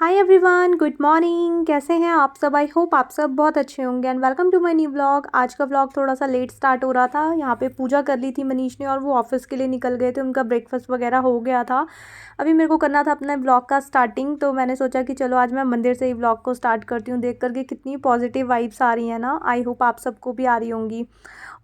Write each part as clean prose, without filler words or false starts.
Hi everyone, good morning. कैसे हैं आप सब? आई होप आप सब बहुत अच्छे होंगे and welcome to my new vlog. आज का व्लॉग थोड़ा सा लेट स्टार्ट हो रहा था। यहाँ पे पूजा कर ली थी मनीष ने और वो ऑफिस के लिए निकल गए थे। उनका ब्रेकफास्ट वगैरह हो गया था। अभी मेरे को करना था अपने व्लॉग का स्टार्टिंग, तो मैंने सोचा कि चलो आज मैं मंदिर से ही व्लॉग को स्टार्ट करती हूँ। देख करके कितनी पॉजिटिव वाइब्स आ रही हैं ना। आई होप आप सबको भी आ रही होंगी।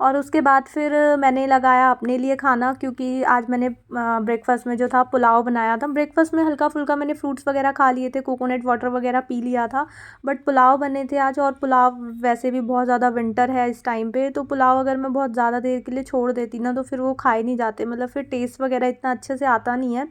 और उसके बाद फिर मैंने लगाया अपने लिए खाना, क्योंकि आज मैंने ब्रेकफास्ट में जो था पुलाव बनाया था। ब्रेकफास्ट में हल्का फुल्का मैंने फ्रूट्स वगैरह खा लिए थे, कोकोनट वाटर वगैरह पी लिया था, बट पुलाव बने थे आज। और पुलाव वैसे भी बहुत ज़्यादा विंटर है इस टाइम पे, तो पुलाव अगर मैं बहुत ज़्यादा देर के लिए छोड़ देती ना तो फिर वो खाए नहीं जाते, मतलब फिर टेस्ट वगैरह इतना अच्छे से आता नहीं है।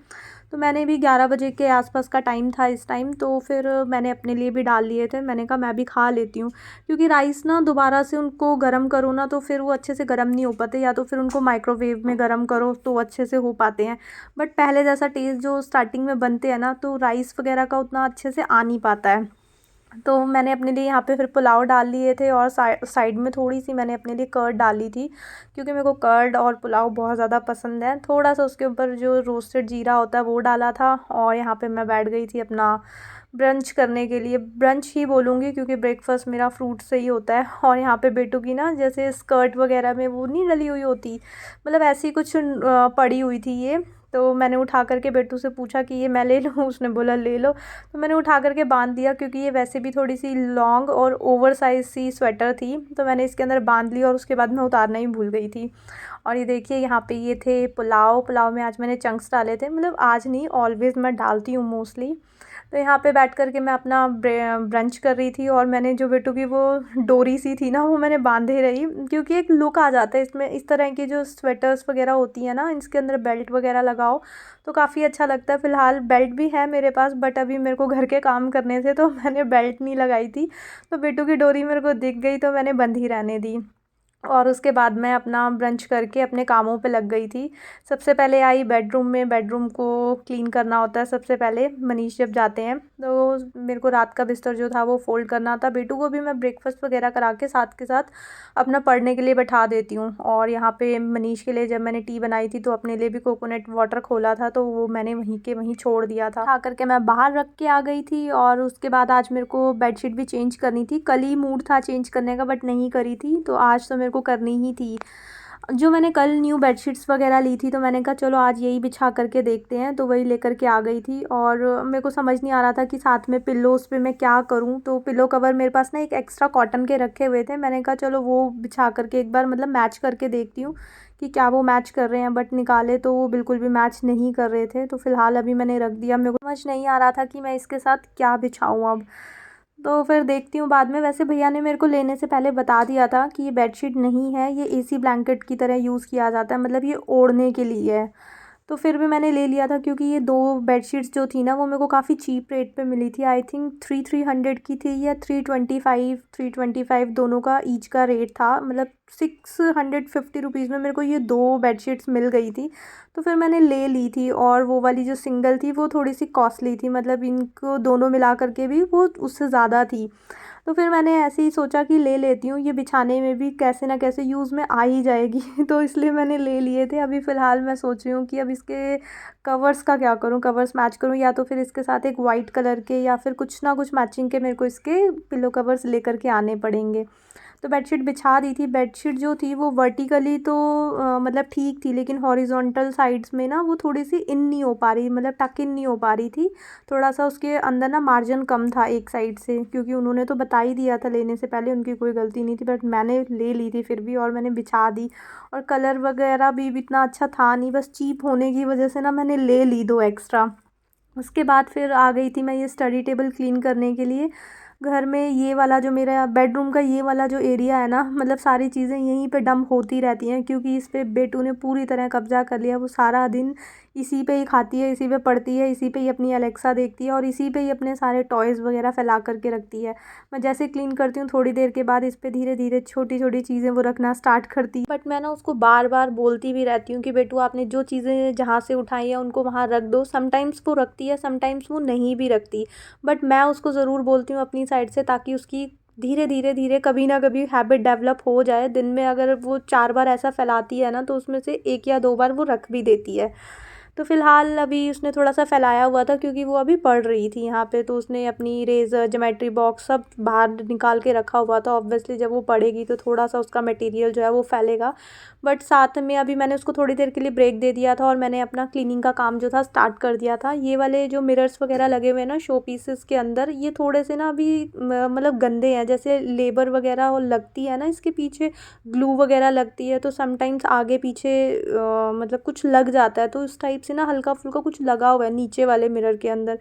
तो मैंने भी 11 बजे के आसपास का टाइम था इस टाइम, तो फिर मैंने अपने लिए भी डाल लिए थे। मैंने कहा मैं भी खा लेती हूँ, क्योंकि राइस ना दोबारा से उनको गर्म करो ना तो फिर वो अच्छे से गर्म नहीं हो पाते, या तो फिर उनको माइक्रोवेव में गर्म करो तो अच्छे से हो पाते हैं। बट पहले जैसा टेस्ट जो स्टार्टिंग में बनते हैं ना, तो राइस वगैरह का उतना अच्छे से आ नहीं पाता है। तो मैंने अपने लिए यहाँ पे फिर पुलाव डाल लिए थे, और साइड में थोड़ी सी मैंने अपने लिए कर्ड डाली थी, क्योंकि मेरे को कर्ड और पुलाव बहुत ज़्यादा पसंद है। थोड़ा सा उसके ऊपर जो रोस्टेड जीरा होता है वो डाला था। और यहाँ पे मैं बैठ गई थी अपना ब्रंच करने के लिए। ब्रंच ही बोलूँगी क्योंकि ब्रेकफास्ट मेरा फ्रूट से ही होता है। और यहाँ पे बेटू की ना जैसे स्कर्ट वगैरह में वो नहीं डली हुई होती, मतलब ऐसी कुछ पड़ी हुई थी ये। तो मैंने उठा करके बेटू से पूछा कि ये मैं ले लूँ, उसने बोला ले लो। तो मैंने उठा करके बांध दिया, क्योंकि ये वैसे भी थोड़ी सी लॉन्ग और ओवर साइज सी स्वेटर थी, तो मैंने इसके अंदर बांध ली और उसके बाद मैं उतारना ही भूल गई थी। और ये देखिए यहाँ पे ये थे पुलाव में आज मैंने चंक्स डाले थे, मतलब आज नहीं, ऑलवेज़ मैं डालती हूँ मोस्टली। तो यहाँ पे बैठ कर के मैं अपना ब्रंच कर रही थी, और मैंने जो बेटू की वो डोरी सी थी ना वो मैंने बांधे रही, क्योंकि एक लुक आ जाता है इसमें। इस तरह की जो स्वेटर्स वगैरह होती हैं ना, इसके अंदर बेल्ट वगैरह लगाओ तो काफ़ी अच्छा लगता है। फ़िलहाल बेल्ट भी है मेरे पास, बट अभी मेरे को घर के काम करने थे तो मैंने बेल्ट नहीं लगाई थी। तो बेटू की डोरी मेरे को दिख गई तो मैंने बंद ही रहने दी। और उसके बाद मैं अपना ब्रंच करके अपने कामों पे लग गई थी। सबसे पहले आई बेडरूम में। बेडरूम को क्लीन करना होता है सबसे पहले, मनीष जब जाते हैं। तो मेरे को रात का बिस्तर जो था वो फ़ोल्ड करना था। बेटू को भी मैं ब्रेकफास्ट वगैरह करा के साथ अपना पढ़ने के लिए बैठा देती हूँ। और यहाँ पे मनीष के लिए जब मैंने टी बनाई थी तो अपने लिए भी कोकोनट वाटर खोला था, तो वो मैंने वहीं के वहीं छोड़ दिया था। खा करके मैं बाहर रख के आ गई थी। और उसके बाद आज मेरे को बेडशीट भी चेंज करनी थी। कल ही मूड था चेंज करने का, बट नहीं करी थी, तो आज तो मेरे को करनी ही थी। जो मैंने कल न्यू बेडशीट्स वगैरह ली थी, तो मैंने कहा चलो आज यही बिछा करके देखते हैं, तो वही लेकर के आ गई थी। और मेरे को समझ नहीं आ रहा था कि साथ में पिल्लोज़ पे मैं क्या करूं। तो पिल्लो कवर मेरे पास ना एक एक्स्ट्रा कॉटन के रखे हुए थे, मैंने कहा चलो वो बिछा करके एक बार मतलब मैच करके देखती हूँ कि क्या वो मैच कर रहे हैं। बट निकाले तो वो बिल्कुल भी मैच नहीं कर रहे थे, तो फ़िलहाल अभी मैंने रख दिया। मेरे को समझ नहीं आ रहा था कि मैं इसके साथ क्या बिछाऊँ अब, तो फिर देखती हूँ बाद में। वैसे भैया ने मेरे को लेने से पहले बता दिया था कि ये बेडशीट नहीं है, ये एसी ब्लैंकेट की तरह यूज़ किया जाता है, मतलब ये ओढ़ने के लिए है। तो फिर भी मैंने ले लिया था, क्योंकि ये 2 बेडशीट्स जो थी ना वो मेरे को काफ़ी चीप रेट पे मिली थी। आई थिंक 300 की थी, या 325 दोनों का ईच का रेट था, मतलब 650 रुपीज़ में मेरे को ये 2 बेडशीट्स मिल गई थी। तो फिर मैंने ले ली थी। और वो वाली जो सिंगल थी वो थोड़ी सी कॉस्टली थी, मतलब इनको दोनों मिला करके भी वो उससे ज़्यादा थी। तो फिर मैंने ऐसे ही सोचा कि ले लेती हूँ, ये बिछाने में भी कैसे ना कैसे यूज़ में आ ही जाएगी तो इसलिए मैंने ले लिए थे। अभी फ़िलहाल मैं सोच रही हूँ कि अब इसके कवर्स का क्या करूँ, कवर्स मैच करूँ, या तो फिर इसके साथ एक वाइट कलर के या फिर कुछ ना कुछ मैचिंग के मेरे को इसके पिलो कवर्स लेकर के आने पड़ेंगे। तो बेडशीट बिछा दी थी। बेडशीट जो थी वो वर्टिकली तो मतलब ठीक थी, लेकिन हॉरिजॉन्टल साइड्स में ना वो थोड़ी सी इन नहीं हो पा रही, मतलब टक इन नहीं हो पा रही थी। थोड़ा सा उसके अंदर ना मार्जिन कम था एक साइड से, क्योंकि उन्होंने तो बता ही दिया था लेने से पहले, उनकी कोई गलती नहीं थी, बट मैंने ले ली थी फिर भी, और मैंने बिछा दी। और कलर वगैरह भी इतना अच्छा था नहीं, बस चीप होने की वजह से ना मैंने ले ली 2 एक्स्ट्रा। उसके बाद फिर आ गई थी मैं ये स्टडी टेबल क्लीन करने के लिए। घर में ये वाला जो मेरा बेडरूम का ये वाला जो एरिया है ना, मतलब सारी चीज़ें यहीं पे डंप होती रहती हैं, क्योंकि इस पे बेटू ने पूरी तरह कब्जा कर लिया। वो सारा दिन इसी पे ही खाती है, इसी पे पढ़ती है, इसी पे ही अपनी अलेक्सा देखती है, और इसी पे ही अपने सारे टॉयज़ वगैरह फैला करके रखती है। मैं जैसे क्लीन करती हूँ थोड़ी देर के बाद इस पे धीरे धीरे छोटी छोटी चीज़ें वो रखना स्टार्ट करती है। बट मैं ना उसको बार बार बोलती भी रहती हूँ कि बेटू आपने जो चीज़ें जहाँ से उठाई हैं उनको वहाँ रख दो। समटाइम्स वो रखती है, समटाइम्स वो नहीं भी रखती, बट मैं उसको ज़रूर बोलती हूँ अपनी साइड से, ताकि उसकी धीरे धीरे धीरे कभी ना कभी हैबिट डेवलप हो जाए। दिन में अगर वो 4 बार ऐसा फैलाती है ना, तो उसमें से 1 या 2 बार वो रख भी देती है। तो फ़िलहाल अभी उसने थोड़ा सा फैलाया हुआ था क्योंकि वो अभी पढ़ रही थी यहाँ पे, तो उसने अपनी इरेज़र, ज्योमेट्री बॉक्स सब बाहर निकाल के रखा हुआ था। ऑब्वियसली जब वो पढ़ेगी तो थोड़ा सा उसका मटेरियल जो है वो फैलेगा। बट साथ में अभी मैंने उसको थोड़ी देर के लिए ब्रेक दे दिया था और मैंने अपना क्लीनिंग का काम जो था स्टार्ट कर दिया था। ये वाले जो मिरर्स वगैरह लगे हुए हैं ना शो पीसेस के अंदर, ये थोड़े से ना अभी मतलब गंदे हैं, जैसे लेबर वगैरह वो लगती है ना इसके पीछे, ग्लू वगैरह लगती है तो समटाइम्स आगे पीछे मतलब कुछ लग जाता है, तो इस टाइप से ना हल्का फुल्का कुछ लगा हुआ है नीचे वाले मिरर के अंदर।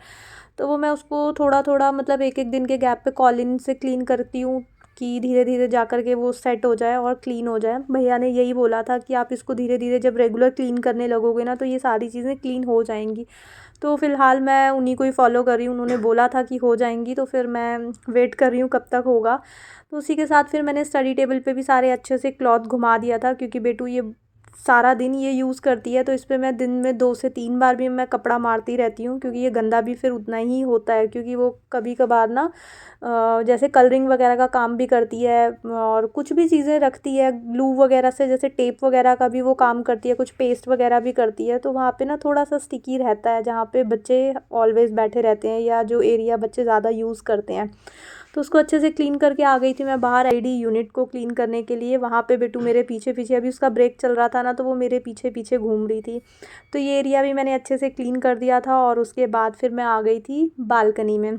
तो वो मैं उसको थोड़ा थोड़ा मतलब एक एक दिन के गैप पे कॉलिन से क्लीन करती हूँ कि धीरे धीरे जा कर के वो सेट हो जाए और क्लीन हो जाए। भैया ने यही बोला था कि आप इसको धीरे धीरे जब रेगुलर क्लीन करने लगोगे ना तो ये सारी चीज़ें क्लीन हो जाएंगी। तो फ़िलहाल मैं उन्हीं को ही फॉलो कर रही हूँ, उन्होंने बोला था कि हो जाएंगी, तो फिर मैं वेट कर रही हूँ कब तक होगा। तो उसी के साथ फिर मैंने स्टडी टेबल पे भी सारे अच्छे से क्लॉथ घुमा दिया था, क्योंकि बेटू ये सारा दिन ये यूज़ करती है, तो इस पे मैं दिन में 2 से 3 बार भी मैं कपड़ा मारती रहती हूँ, क्योंकि ये गंदा भी फिर उतना ही होता है, क्योंकि वो कभी कभार ना जैसे कलरिंग वगैरह का काम भी करती है और कुछ भी चीज़ें रखती है ग्लू वगैरह से, जैसे टेप वगैरह का भी वो काम करती है, कुछ पेस्ट वगैरह भी करती है, तो वहाँ पे ना थोड़ा सा स्टिकी रहता है जहाँ पे बच्चे ऑलवेज़ बैठे रहते हैं या जो एरिया बच्चे ज़्यादा यूज़ करते हैं। तो उसको अच्छे से क्लीन करके आ गई थी मैं बाहर आईडी यूनिट को क्लीन करने के लिए। वहाँ पे बेटू मेरे पीछे पीछे, अभी उसका ब्रेक चल रहा था ना तो वो मेरे पीछे पीछे घूम रही थी। तो ये एरिया भी मैंने अच्छे से क्लीन कर दिया था और उसके बाद फिर मैं आ गई थी बालकनी में।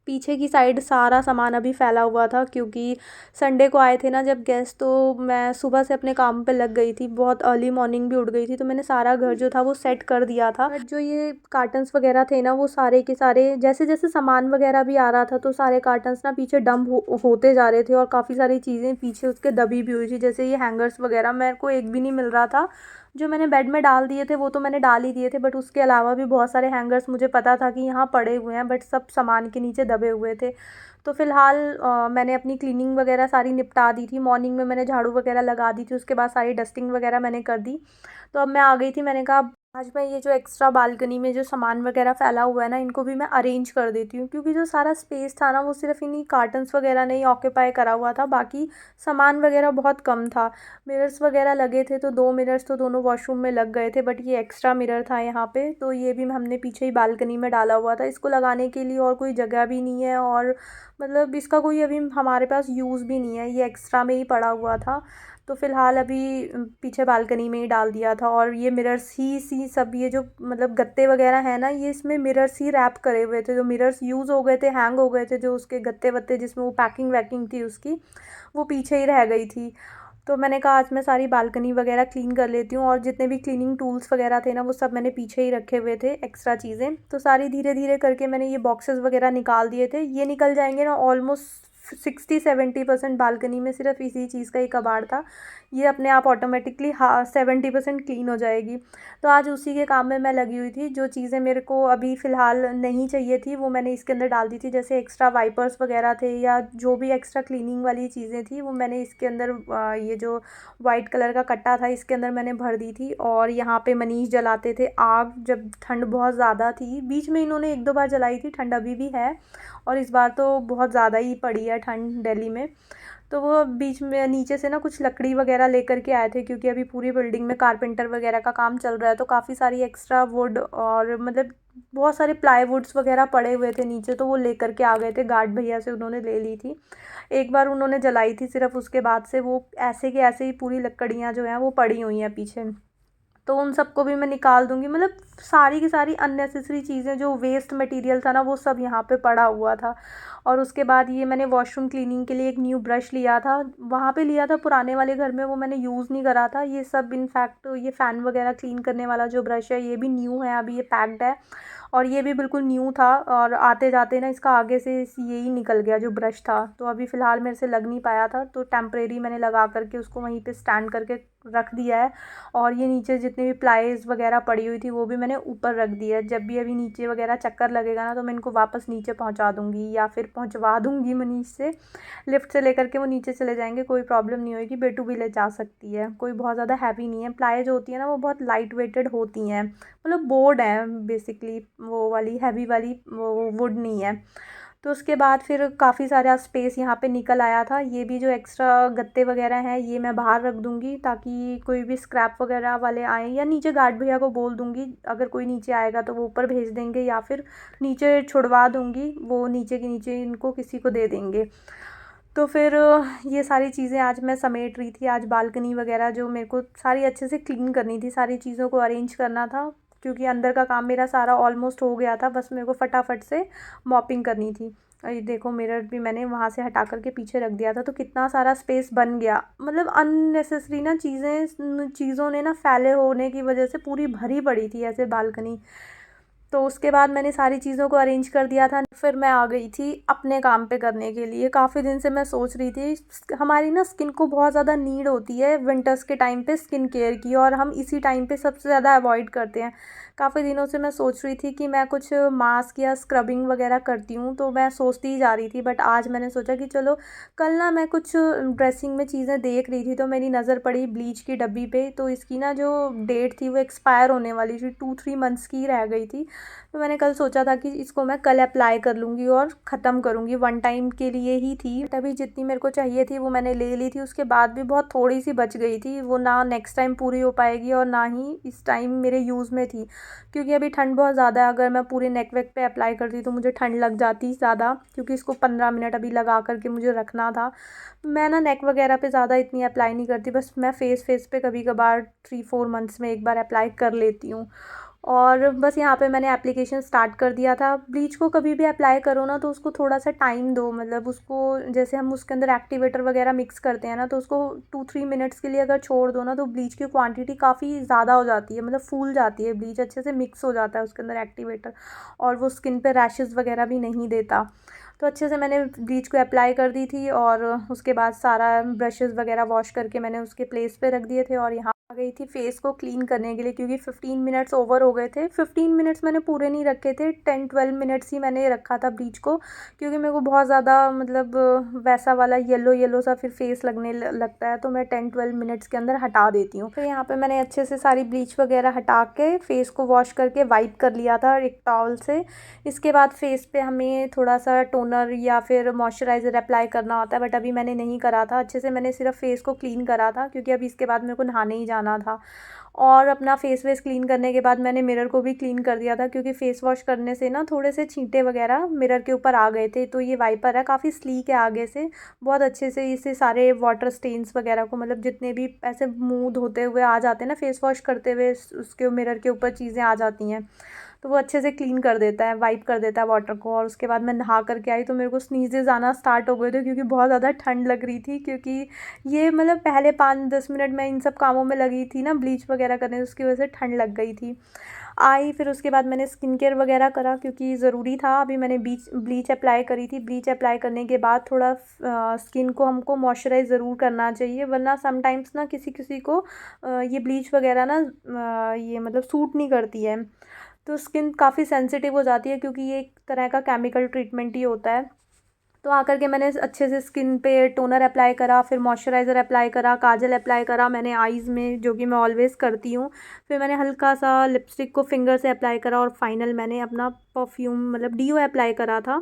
पीछे की साइड सारा सामान अभी फैला हुआ था, क्योंकि संडे को आए थे ना जब गेस्ट, तो मैं सुबह से अपने काम पे लग गई थी, बहुत अर्ली मॉर्निंग भी उठ गई थी, तो मैंने सारा घर जो था वो सेट कर दिया था। बट जो ये कार्टन्स वगैरह थे ना वो सारे के सारे, जैसे जैसे सामान वगैरह भी आ रहा था तो सारे कार्टन्स ना पीछे डंप होते जा रहे थे और काफ़ी सारी चीज़ें पीछे उसके दबी भी हुई थी, जैसे ये हैंगर्स वगैरह मेरे को एक भी नहीं मिल रहा था। जो मैंने बेड में डाल दिए थे वो तो मैंने डाल ही दिए थे, बट उसके अलावा भी बहुत सारे हैंगर्स मुझे पता था कि यहाँ पड़े हुए हैं, बट सब सामान के नीचे दबे हुए थे। तो फ़िलहाल मैंने अपनी क्लीनिंग वगैरह सारी निपटा दी थी। मॉर्निंग में मैंने झाड़ू वगैरह लगा दी थी, उसके बाद सारी डस्टिंग वगैरह मैंने कर दी। तो अब मैं आ गई थी, मैंने कहा आज मैं ये जो एक्स्ट्रा बालकनी में जो सामान वगैरह फैला हुआ है ना इनको भी मैं अरेंज कर देती हूँ, क्योंकि जो सारा स्पेस था ना वो सिर्फ इन्हीं कार्टन्स वगैरह ने ही ऑक्यूपाई करा हुआ था, बाकी सामान वगैरह बहुत कम था। मिरर्स वगैरह लगे थे तो 2 मिरर्स तो दोनों वॉशरूम में लग गए थे, बट ये एक्स्ट्रा मिरर था यहाँ पे, तो ये भी हमने पीछे ही बालकनी में डाला हुआ था। इसको लगाने के लिए और कोई जगह भी नहीं है और मतलब इसका कोई अभी हमारे पास यूज़ भी नहीं है, ये एक्स्ट्रा में ही पड़ा हुआ था। तो फ़िलहाल अभी पीछे बालकनी में ही डाल दिया था। और ये मिरर्स ही सी सब, ये जो मतलब गत्ते वगैरह हैं ना ये इसमें मिरर्स ही रैप करे हुए थे, जो मिरर्स यूज़ हो गए थे, हैंग हो गए थे, जो उसके गत्ते वत्ते जिसमें वो पैकिंग वैकिंग थी उसकी, वो पीछे ही रह गई थी। तो मैंने कहा आज मैं सारी बालकनी वगैरह क्लीन कर लेती हूँ, और जितने भी क्लीनिंग टूल्स वगैरह थे ना वो सब मैंने पीछे ही रखे हुए थे एक्स्ट्रा चीज़ें, तो सारी धीरे धीरे करके मैंने ये बॉक्सेस वगैरह निकाल दिए थे। ये निकल जाएंगे ना ऑलमोस्ट 60-70% बालकनी में सिर्फ इसी चीज़ का ही कबाड़ था। ये अपने आप ऑटोमेटिकली 70% क्लीन हो जाएगी। तो आज उसी के काम में मैं लगी हुई थी। जो चीज़ें मेरे को अभी फ़िलहाल नहीं चाहिए थी वो मैंने इसके अंदर डाल दी थी, जैसे एक्स्ट्रा वाइपर्स वगैरह थे या जो भी एक्स्ट्रा क्लीनिंग वाली चीज़ें थी वो मैंने इसके अंदर ये जो वाइट कलर का कट्टा था इसके अंदर मैंने भर दी थी। और यहाँ पे मनीष जलाते थे आग जब ठंड बहुत ज़्यादा थी, बीच में इन्होंने 1-2 बार जलाई थी, ठंड अभी भी है और इस बार तो बहुत ज़्यादा ही पड़ी है ठंड दिल्ली में। तो वो बीच में नीचे से ना कुछ लकड़ी वगैरह लेकर के आए थे, क्योंकि अभी पूरी बिल्डिंग में कारपेंटर वगैरह का काम चल रहा है, तो काफ़ी सारी एक्स्ट्रा वुड और मतलब बहुत सारे प्लाईवुड्स वगैरह पड़े हुए थे नीचे, तो वो लेकर के आ गए थे, गार्ड भैया से उन्होंने ले ली थी। एक बार उन्होंने जलाई थी सिर्फ, उसके बाद से वो ऐसे के ऐसे ही पूरी लकड़ियाँ जो हैं वो पड़ी हुई हैं पीछे। तो उन सबको भी मैं निकाल दूँगी, मतलब सारी की सारी अननेसेसरी चीज़ें, जो वेस्ट मटेरियल था ना वो सब यहाँ पे पड़ा हुआ था। और उसके बाद ये मैंने वॉशरूम क्लीनिंग के लिए एक न्यू ब्रश लिया था, वहाँ पे लिया था पुराने वाले घर में, वो मैंने यूज़ नहीं करा था। ये सब इनफैक्ट ये फ़ैन वगैरह क्लीन करने वाला जो ब्रश है ये भी न्यू है, अभी ये पैक्ड है और ये भी बिल्कुल न्यू था। और आते जाते ना इसका आगे से यही निकल गया जो ब्रश था, तो अभी फ़िलहाल मेरे से लग नहीं पाया था, तो टेम्परेरी मैंने लगा करके उसको वहीं पे स्टैंड करके रख दिया है। और ये नीचे जितनी भी प्लाईज वगैरह पड़ी हुई थी वो भी मैंने ऊपर रख दिया है। जब भी अभी नीचे वगैरह चक्कर लगेगा ना तो मैं इनको वापस नीचे पहुंचा दूंगी या फिर पहुंचवा दूंगी मनीष से, लिफ्ट से लेकर के वो नीचे चले जाएंगे, कोई प्रॉब्लम नहीं होगी, बेटू भी ले जा सकती है, कोई बहुत ज़्यादा हैवी नहीं है। प्लाई जो होती है ना वो बहुत लाइट वेटेड होती हैं, मतलब बोर्ड है बेसिकली, वो वाली हैवी वाली वो वुड नहीं है। तो उसके बाद फिर काफ़ी सारा स्पेस यहाँ पे निकल आया था। ये भी जो एक्स्ट्रा गत्ते वगैरह हैं ये मैं बाहर रख दूँगी, ताकि कोई भी स्क्रैप वगैरह वाले आएँ, या नीचे गार्ड भैया को बोल दूँगी अगर कोई नीचे आएगा तो वो ऊपर भेज देंगे, या फिर नीचे छुड़वा दूँगी, वो नीचे के नीचे इनको किसी को दे देंगे। तो फिर ये सारी चीज़ें आज मैं समेट रही थी। आज बालकनी वगैरह जो मेरे को सारी अच्छे से क्लीन करनी थी, सारी चीज़ों को अरेंज करना था, क्योंकि अंदर का काम मेरा सारा ऑलमोस्ट हो गया था। बस मेरे को फटाफट से मॉपिंग करनी थी। और ये देखो, मिरर भी मैंने वहाँ से हटा कर के पीछे रख दिया था, तो कितना सारा स्पेस बन गया। मतलब अननेसेसरी ना चीज़ों ने ना फैले होने की वजह से पूरी भरी पड़ी थी ऐसे बालकनी। तो उसके बाद मैंने सारी चीज़ों को अरेंज कर दिया था। फिर मैं आ गई थी अपने काम पे करने के लिए। काफ़ी दिन से मैं सोच रही थी, हमारी ना स्किन को बहुत ज़्यादा नीड होती है विंटर्स के टाइम पे स्किन केयर की, और हम इसी टाइम पे सबसे ज़्यादा अवॉइड करते हैं। काफ़ी दिनों से मैं सोच रही थी कि मैं कुछ मास्क या स्क्रबिंग वगैरह करती हूँ, तो मैं सोचती ही जा रही थी। बट आज मैंने सोचा कि चलो, कल ना मैं कुछ ड्रेसिंग में चीज़ें देख रही थी, तो मेरी नज़र पड़ी ब्लीच की डब्बी पे। तो इसकी ना जो डेट थी वो एक्सपायर होने वाली थी, 2-3 मंथ्स की रह गई थी। तो मैंने कल सोचा था कि इसको मैं कल अप्लाई कर लूँगी और ख़त्म करूँगी। वन टाइम के लिए ही थी, तभी जितनी मेरे को चाहिए थी वो मैंने ले ली थी। उसके बाद भी बहुत थोड़ी सी बच गई थी, वो ना नेक्स्ट टाइम पूरी हो पाएगी और ना ही इस टाइम मेरे यूज़ में थी, क्योंकि अभी ठंड बहुत ज़्यादा है। अगर मैं पूरे नेक वेक पे अप्लाई करती तो मुझे ठंड लग जाती ज़्यादा, क्योंकि इसको 15 मिनट अभी लगा करके मुझे रखना था। मैं ना नेक वगैरह पे ज़्यादा इतनी अप्लाई नहीं करती, बस मैं फेस पे कभी कभार 3-4 मंथ्स में एक बार अप्लाई कर लेती हूँ। और बस यहाँ पे मैंने एप्लीकेशन स्टार्ट कर दिया था। ब्लीच को कभी भी अप्लाई करो ना, तो उसको थोड़ा सा टाइम दो। मतलब उसको, जैसे हम उसके अंदर एक्टिवेटर वगैरह मिक्स करते हैं ना, तो उसको 2-3 मिनट्स के लिए अगर छोड़ दो ना, तो ब्लीच की क्वांटिटी काफ़ी ज़्यादा हो जाती है। मतलब फूल जाती है ब्लीच, अच्छे से मिक्स हो जाता है उसके अंदर एक्टिवेटर, और वो स्किन पे रैशेज़ वगैरह भी नहीं देता। तो अच्छे से मैंने ब्लीच को अप्लाई कर दी थी, और उसके बाद सारा ब्रशेज़ वगैरह वॉश करके मैंने उसके प्लेस पे रख दिए थे, और यहाँ आ गई थी फेस को क्लीन करने के लिए, क्योंकि 15 मिनट्स ओवर हो गए थे। 15 मिनट्स मैंने पूरे नहीं रखे थे, 10-12 मिनट्स ही मैंने रखा था ब्लीच को, क्योंकि मेरे को बहुत ज़्यादा मतलब वैसा वाला येलो येलो सा फिर फेस लगने लगता है, तो मैं 10-12 मिनट्स के अंदर हटा देती हूँ। फिर यहाँ पे मैंने अच्छे से सारी ब्लीच वगैरह हटा के फेस को वॉश करके वाइप कर लिया था एक टॉवल से। इसके बाद फेस पे हमें थोड़ा सा टोनर या फिर मॉइस्चराइज़र अप्लाई करना होता है, बट अभी मैंने नहीं करा था। अच्छे से मैंने सिर्फ फेस को क्लीन करा था, क्योंकि अभी इसके बाद मेरे को नहाने ही जाना था। और अपना फेस वेस क्लीन करने के बाद मैंने मिरर को भी क्लीन कर दिया था, क्योंकि फेस वॉश करने से ना थोड़े से छींटे वगैरह मिरर के ऊपर आ गए थे। तो ये वाइपर है, काफ़ी स्लीक है आगे से, बहुत अच्छे से इससे सारे वाटर स्टेन्स वगैरह को, मतलब जितने भी ऐसे मुँह धोते हुए आ जाते हैं ना फेस वॉश करते हुए, उसके मिरर के ऊपर चीज़ें आ जाती हैं, तो वो अच्छे से क्लीन कर देता है, वाइप कर देता है वाटर को। और उसके बाद मैं नहा करके आई, तो मेरे को स्नीजेस आना स्टार्ट हो गए थे, क्योंकि बहुत ज़्यादा ठंड लग रही थी। क्योंकि ये मतलब पहले 5-10 मिनट मैं इन सब कामों में लगी थी ना, ब्लीच वगैरह करने, उसकी वजह से ठंड लग गई थी। आई फिर उसके बाद मैंने स्किन केयर वगैरह करा, क्योंकि ज़रूरी था। अभी मैंने ब्लीच अप्लाई करी थी। ब्लीच अप्लाई करने के बाद थोड़ा स्किन को हमको मॉइस्चराइज़ ज़रूर करना चाहिए, वरना समटाइम्स ना किसी किसी को ये ब्लीच वगैरह ना ये मतलब सूट नहीं करती है, तो स्किन काफ़ी सेंसिटिव हो जाती है, क्योंकि ये एक तरह का केमिकल ट्रीटमेंट ही होता है। तो आकर के मैंने अच्छे से स्किन पे टोनर अप्लाई करा, फिर मॉइस्चराइज़र अप्लाई करा, काजल अप्लाई करा मैंने आईज़ में, जो कि मैं ऑलवेज़ करती हूँ। फिर मैंने हल्का सा लिपस्टिक को फिंगर से अप्लाई करा, और फाइनल मैंने अपना परफ्यूम मतलब डीओ अप्लाई करा था।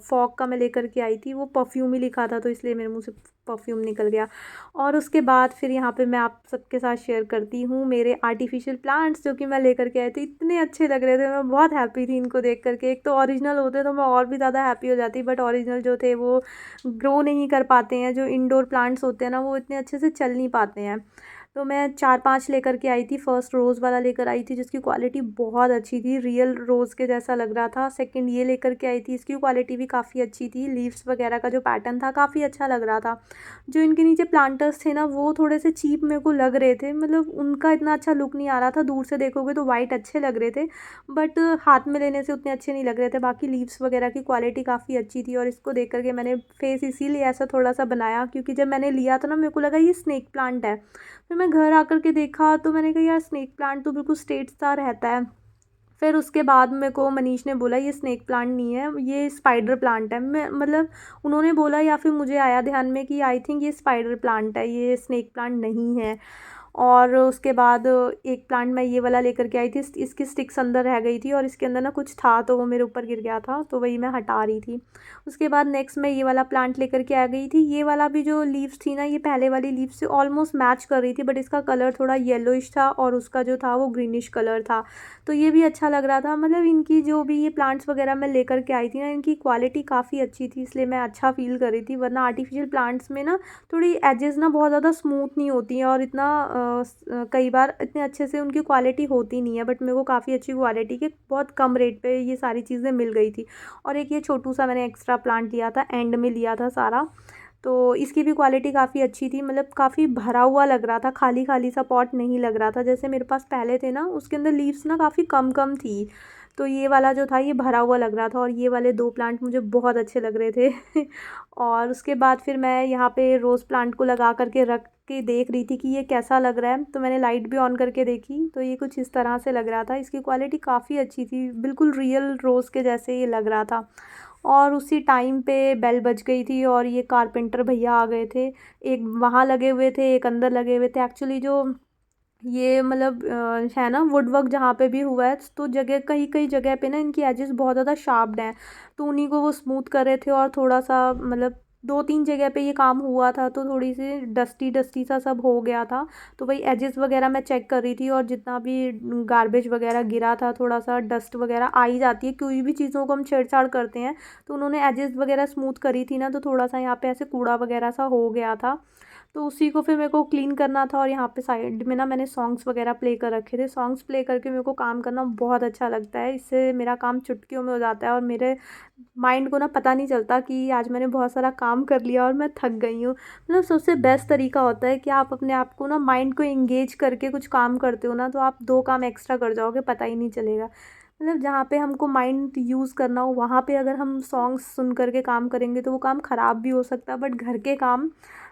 फॉग का मैं लेकर के आई थी, वो परफ्यूम ही लिखा था, तो इसलिए मेरे मुँह से परफ्यूम निकल गया। और उसके बाद फिर यहाँ पे मैं आप सबके साथ शेयर करती हूँ मेरे आर्टिफिशियल प्लांट्स, जो कि मैं लेकर के आई थी। इतने अच्छे लग रहे थे, मैं बहुत हैप्पी थी इनको देख करके। एक तो ओरिजिनल होते तो मैं और भी ज़्यादा हैप्पी हो जाती, बट ओरिजिनल जो थे वो ग्रो नहीं कर पाते हैं। जो इंडोर प्लांट्स होते हैं ना, वो इतने अच्छे से चल नहीं पाते हैं। तो मैं 4-5 लेकर के आई थी। फर्स्ट रोज़ वाला लेकर आई थी, जिसकी क्वालिटी बहुत अच्छी थी, रियल रोज़ के जैसा लग रहा था। सेकंड ये लेकर के आई थी, इसकी क्वालिटी भी काफ़ी अच्छी थी। लीव्स वगैरह का जो पैटर्न था काफ़ी अच्छा लग रहा था। जो इनके नीचे प्लांटर्स थे ना, वो थोड़े से चीप मेरे को लग रहे थे, मतलब उनका इतना अच्छा लुक नहीं आ रहा था। दूर से देखोगे तो वाइट अच्छे लग रहे थे, बट हाथ में लेने से उतने अच्छे नहीं लग रहे थे। बाकी लीव्स वगैरह की क्वालिटी काफ़ी अच्छी थी, और इसको देख करके मैंने फेस इसीलिए ऐसा थोड़ा सा बनाया, क्योंकि जब मैंने लिया था ना, मेरे को लगा ये स्नेक प्लांट है। फिर मैं घर आकर के देखा, तो मैंने कहा यार स्नेक प्लांट तो बिल्कुल स्ट्रेट सा रहता है। फिर उसके बाद मेरे को मनीष ने बोला ये स्नेक प्लांट नहीं है, ये स्पाइडर प्लांट है। मैं मतलब उन्होंने बोला, या फिर मुझे आया ध्यान में कि आई थिंक ये स्पाइडर प्लांट है, ये स्नेक प्लांट नहीं है। और उसके बाद एक प्लांट मैं ये वाला लेकर के आई थी, इसकी स्टिक्स अंदर रह गई थी और इसके अंदर ना कुछ था तो वो मेरे ऊपर गिर गया था, तो वही मैं हटा रही थी। उसके बाद नेक्स्ट मैं ये वाला प्लांट लेकर के आ गई थी। ये वाला भी जो लीव्स थी ना, ये पहले वाली लीव्स से ऑलमोस्ट मैच कर रही थी, बट इसका कलर थोड़ा येलोइश था और उसका जो था वो ग्रीनिश कलर था। तो ये भी अच्छा लग रहा था। मतलब इनकी जो भी ये प्लांट्स वगैरह मैं लेकर के आई थी ना, इनकी क्वालिटी काफ़ी अच्छी थी, इसलिए मैं अच्छा फील कर रही थी। वरना आर्टिफिशियल प्लांट्स में ना थोड़ी एजेस ना बहुत ज़्यादा स्मूथ नहीं होती हैं और इतना कई बार इतने अच्छे से उनकी क्वालिटी होती नहीं है, बट मेरे को काफ़ी अच्छी क्वालिटी के बहुत कम रेट पे ये सारी चीज़ें मिल गई थी। और एक ये छोटू सा मैंने एक्स्ट्रा प्लांट लिया था, एंड में लिया था सारा, तो इसकी भी क्वालिटी काफ़ी अच्छी थी। मतलब काफ़ी भरा हुआ लग रहा था, खाली खाली सा पॉट नहीं लग रहा था जैसे मेरे पास पहले थे ना, उसके अंदर लीव्स ना काफ़ी कम कम थी। तो ये वाला जो था ये भरा हुआ लग रहा था और ये वाले 2 प्लांट मुझे बहुत अच्छे लग रहे थे। और उसके बाद फिर मैं यहाँ पे रोज़ प्लांट को लगा करके रख के देख रही थी कि ये कैसा लग रहा है, तो मैंने लाइट भी ऑन करके देखी तो ये कुछ इस तरह से लग रहा था। इसकी क्वालिटी काफ़ी अच्छी थी, बिल्कुल रियल रोज़ के जैसे ये लग रहा था। और उसी टाइम पे बेल बज गई थी और ये कारपेंटर भैया आ गए थे। एक वहाँ लगे हुए थे, एक अंदर लगे हुए थे। एक्चुअली जो ये मतलब है ना, वुड वर्क जहाँ पे भी हुआ है, तो जगह कई कई जगह पे ना इनकी एजेस बहुत ज़्यादा शार्प्ड हैं, तो उन्हीं को वो स्मूथ कर रहे थे। और थोड़ा सा मतलब 2-3 जगह पे ये काम हुआ था, तो थोड़ी सी डस्टी डस्टी सा सब हो गया था। तो वही एजेस वगैरह मैं चेक कर रही थी और जितना भी गार्बेज वगैरह गिरा था, थोड़ा सा डस्ट वगैरह आ ही जाती है, कोई भी चीज़ों को हम छेड़छाड़ करते हैं। तो उन्होंने एजेस वगैरह स्मूथ करी थी ना, तो थोड़ा सा यहाँ पे ऐसे कूड़ा वगैरह सा हो गया था। तो उसी को फिर मेरे को क्लीन करना था। और यहाँ पे साइड में ना मैंने सॉन्ग्स वगैरह प्ले कर रखे थे। सॉन्ग्स प्ले करके मेरे को काम करना बहुत अच्छा लगता है, इससे मेरा काम चुटकियों में हो जाता है और मेरे माइंड को ना पता नहीं चलता कि आज मैंने बहुत सारा काम कर लिया और मैं थक गई हूँ। मतलब सबसे बेस्ट तरीका होता है कि आप अपने आप को ना, माइंड को एंगेज करके कुछ काम करते हो ना, तो आप 2 काम एक्स्ट्रा कर जाओगे, पता ही नहीं चलेगा। मतलब जहाँ पे हमको माइंड यूज़ करना हो वहाँ पे अगर हम सॉन्ग्स सुन करके काम करेंगे तो वो काम ख़राब भी हो सकता है, बट घर के काम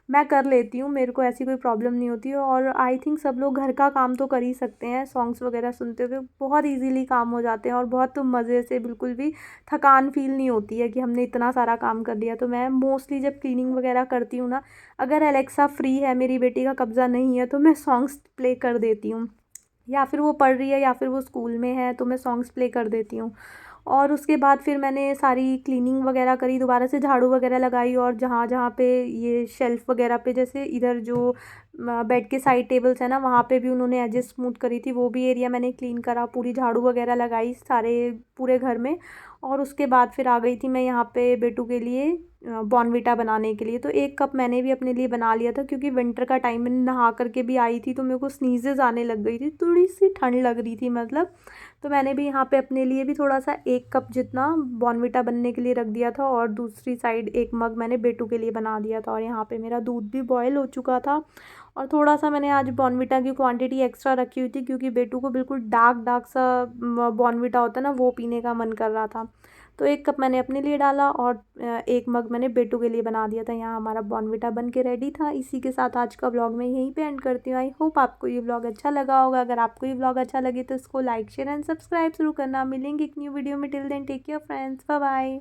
मैं कर लेती हूँ, मेरे को ऐसी कोई प्रॉब्लम नहीं होती है। और आई थिंक सब लोग घर का काम तो कर ही सकते हैं, सॉन्ग्स वगैरह सुनते हुए बहुत इजीली काम हो जाते हैं और बहुत मज़े से, बिल्कुल भी थकान फील नहीं होती है कि हमने इतना सारा काम कर लिया। तो मैं मोस्टली जब क्लीनिंग वगैरह करती हूँ ना, अगर एलेक्सा फ्री है, मेरी बेटी का कब्ज़ा नहीं है, तो मैं सॉन्ग्स प्ले कर देती हूँ, या फिर वो पढ़ रही है या फिर वो स्कूल में है तो मैं सॉन्ग्स प्ले कर देती हूँ। और उसके बाद फिर मैंने सारी क्लीनिंग वगैरह करी, दोबारा से झाड़ू वगैरह लगाई और जहाँ जहाँ पे ये शेल्फ़ वगैरह पे, जैसे इधर जो बेड के साइड टेबल्स हैं ना, वहाँ पे भी उन्होंने एजेस स्मूथ करी थी, वो भी एरिया मैंने क्लीन करा, पूरी झाड़ू वगैरह लगाई सारे पूरे घर में। और उसके बाद फिर आ गई थी मैं यहाँ पे बेटू के लिए बॉर्नविटा बनाने के लिए। तो 1 कप मैंने भी अपने लिए बना लिया था, क्योंकि विंटर का टाइम में नहा करके भी आई थी तो मेरे को स्नीजेस आने लग गई थी, थोड़ी सी ठंड लग रही थी मतलब। तो मैंने भी यहाँ पे अपने लिए भी थोड़ा सा 1 कप जितना बॉर्नविटा बनने के लिए रख दिया था और दूसरी साइड 1 मग मैंने बेटू के लिए बना दिया था। और यहाँ पे मेरा दूध भी बॉयल हो चुका था। और थोड़ा सा मैंने आज बॉर्नविटा की क्वांटिटी एक्स्ट्रा रखी हुई थी, क्योंकि बेटू को बिल्कुल डार्क डार्क सा बॉर्नविटा होता है ना, वो पीने का मन कर रहा था। तो 1 कप मैंने अपने लिए डाला और 1 मग मैंने बेटू के लिए बना दिया था। यहाँ हमारा बॉर्नविटा बन के रेडी था। इसी के साथ आज का व्लॉग मैं यहीं पे एंड करती हूँ। आई होप आपको ये व्लॉग अच्छा लगा होगा। अगर आपको ये व्लॉग अच्छा लगे तो इसको लाइक शेयर एंड सब्सक्राइब जरूर करना। मिलेंगे एक न्यू वीडियो में। Till then take care friends, bye bye.